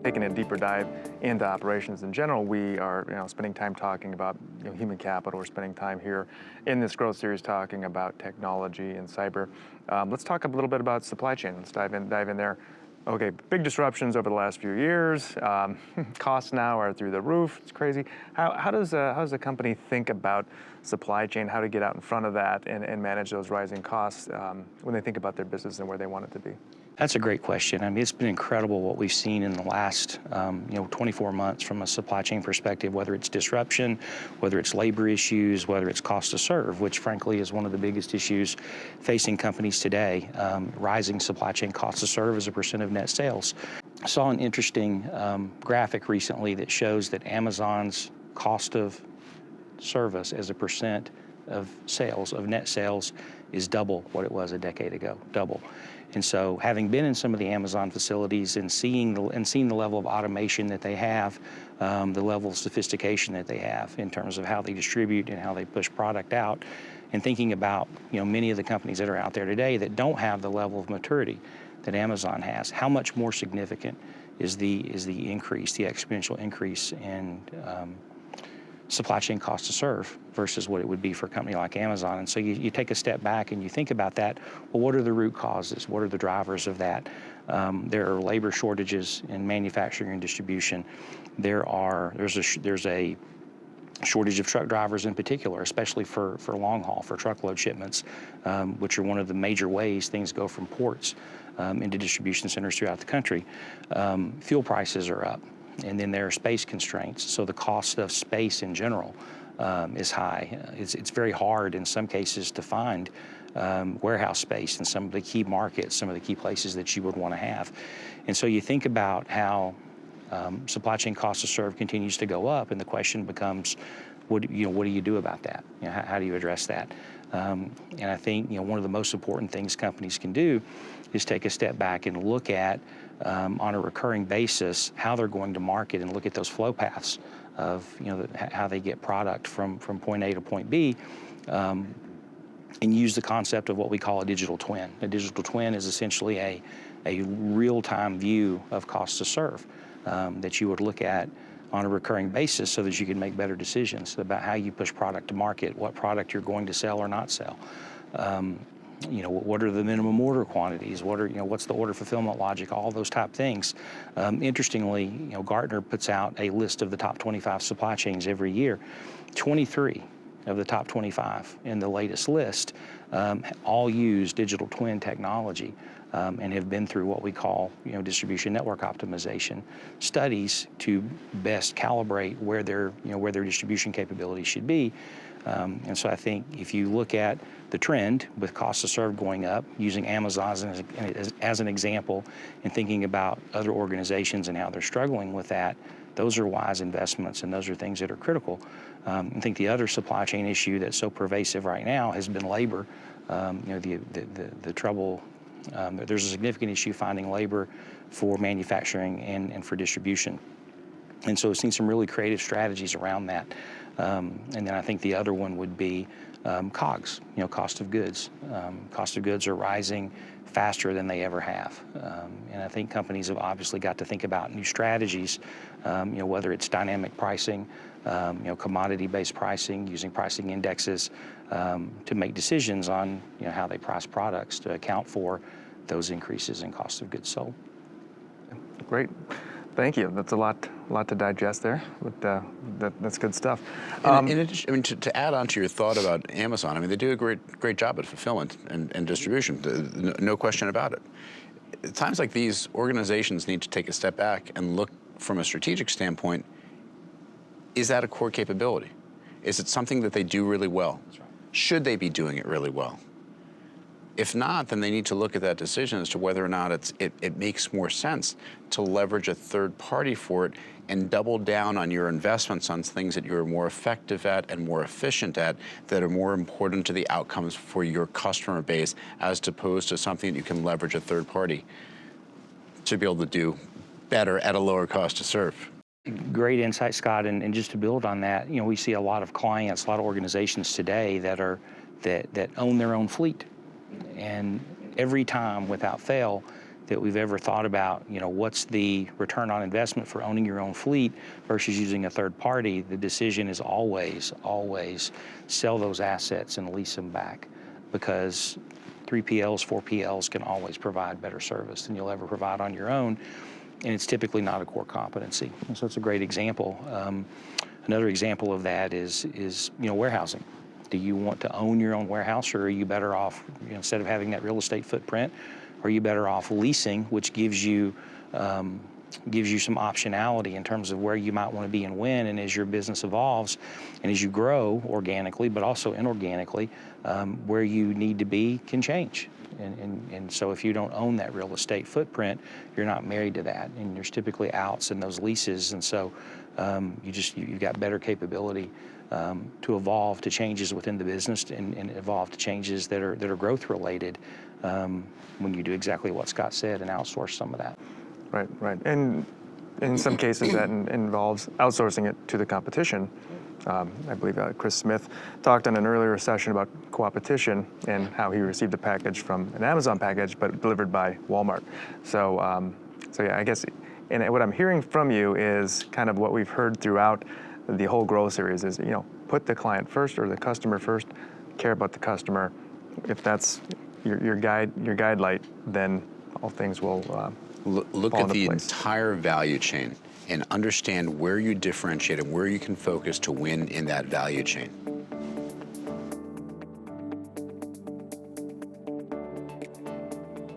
Taking a deeper dive into operations in general, we are spending time talking about human capital. We're spending time here in this growth series talking about technology and cyber. Let's talk a little bit about supply chain. Let's dive in there. Okay, big disruptions over the last few years. Costs now are through the roof. It's crazy. How does a company think about supply chain, how to get out in front of that and manage those rising costs when they think about their business and where they want it to be? That's a great question. I mean, it's been incredible what we've seen in the last 24 months from a supply chain perspective, whether it's disruption, whether it's labor issues, whether it's cost to serve, which frankly is one of the biggest issues facing companies today, rising supply chain cost to serve as a percent of net sales. I saw an interesting graphic recently that shows that Amazon's cost of service as a percent of sales, of net sales, is double what it was a decade ago, double. And so having been in some of the Amazon facilities and seeing the level of automation that they have, the level of sophistication that they have in terms of how they distribute and how they push product out, and thinking about many of the companies that are out there today that don't have the level of maturity that Amazon has, how much more significant is the increase, the exponential increase in supply chain cost to serve versus what it would be for a company like Amazon. And so you take a step back and you think about that. Well, what are the root causes? What are the drivers of that? There are labor shortages in manufacturing and distribution. There's a shortage of truck drivers in particular, especially for long haul, for truckload shipments, which are one of the major ways things go from ports into distribution centers throughout the country. Fuel prices are up. And then there are space constraints, so the cost of space in general is high. It's very hard in some cases to find warehouse space in some of the key markets, some of the key places that you would want to have. And so you think about how supply chain cost to serve continues to go up, and the question becomes, what do you do about that? How do you address that? And I think one of the most important things companies can do is take a step back and look at on a recurring basis how they're going to market and look at those flow paths of how they get product from point A to point B, and use the concept of what we call a digital twin. A digital twin is essentially a real-time view of cost to serve that you would look at on a recurring basis so that you can make better decisions about how you push product to market, what product you're going to sell or not sell. What are the minimum order quantities? What's the order fulfillment logic? All those type things. Interestingly, Gartner puts out a list of the top 25 supply chains every year. 23 of the top 25 in the latest list all use digital twin technology and have been through what we call distribution network optimization studies to best calibrate where their distribution capabilities should be. And so I think if you look at the trend with cost to serve going up, using Amazon as an example, and thinking about other organizations and how they're struggling with that, those are wise investments and those are things that are critical. I think the other supply chain issue that's so pervasive right now has been labor. The trouble, there's a significant issue finding labor for manufacturing and for distribution. And so we've seen some really creative strategies around that. And then I think the other one would be COGS, cost of goods. Cost of goods are rising faster than they ever have. And I think companies have obviously got to think about new strategies, whether it's dynamic pricing, commodity-based pricing, using pricing indexes to make decisions on how they price products to account for those increases in cost of goods sold. Great. Thank you. That's a lot to digest there, but that's good stuff. In addition, to add on to your thought about Amazon, they do a great job at fulfillment and distribution, no question about it. At times like these, organizations need to take a step back and look from a strategic standpoint, is that a core capability? Is it something that they do really well? That's right. Should they be doing it really well? If not, then they need to look at that decision as to whether or not it makes more sense to leverage a third party for it and double down on your investments on things that you're more effective at and more efficient at, that are more important to the outcomes for your customer base, as opposed to something that you can leverage a third party to be able to do better at a lower cost to serve. Great insight, Scott, and just to build on that, we see a lot of clients, a lot of organizations today that are that own their own fleet. And every time, without fail, that we've ever thought about, what's the return on investment for owning your own fleet versus using a third party, the decision is always sell those assets and lease them back, because 3PLs, 4PLs can always provide better service than you'll ever provide on your own, and it's typically not a core competency. And so it's a great example. Another example of that is warehousing. Do you want to own your own warehouse, or are you better off, instead of having that real estate footprint, are you better off leasing, which gives you some optionality in terms of where you might want to be and when, and as your business evolves and as you grow organically but also inorganically, where you need to be can change. And so if you don't own that real estate footprint, you're not married to that, and there's typically outs in those leases, and so you've got better capability to evolve to changes within the business and evolve to changes that are growth related when you do exactly what Scott said and outsource some of that. Right. And in some cases that involves outsourcing it to the competition. I believe Chris Smith talked on an earlier session about co-opetition and how he received a package from an Amazon package, but delivered by Walmart. So yeah, I guess, and what I'm hearing from you is kind of what we've heard throughout the whole Grow series is, put the client first or the customer first, care about the customer. If that's your guide light, then all things will look fall at into the place. entire value chain and understand where you differentiate and where you can focus to win in that value chain.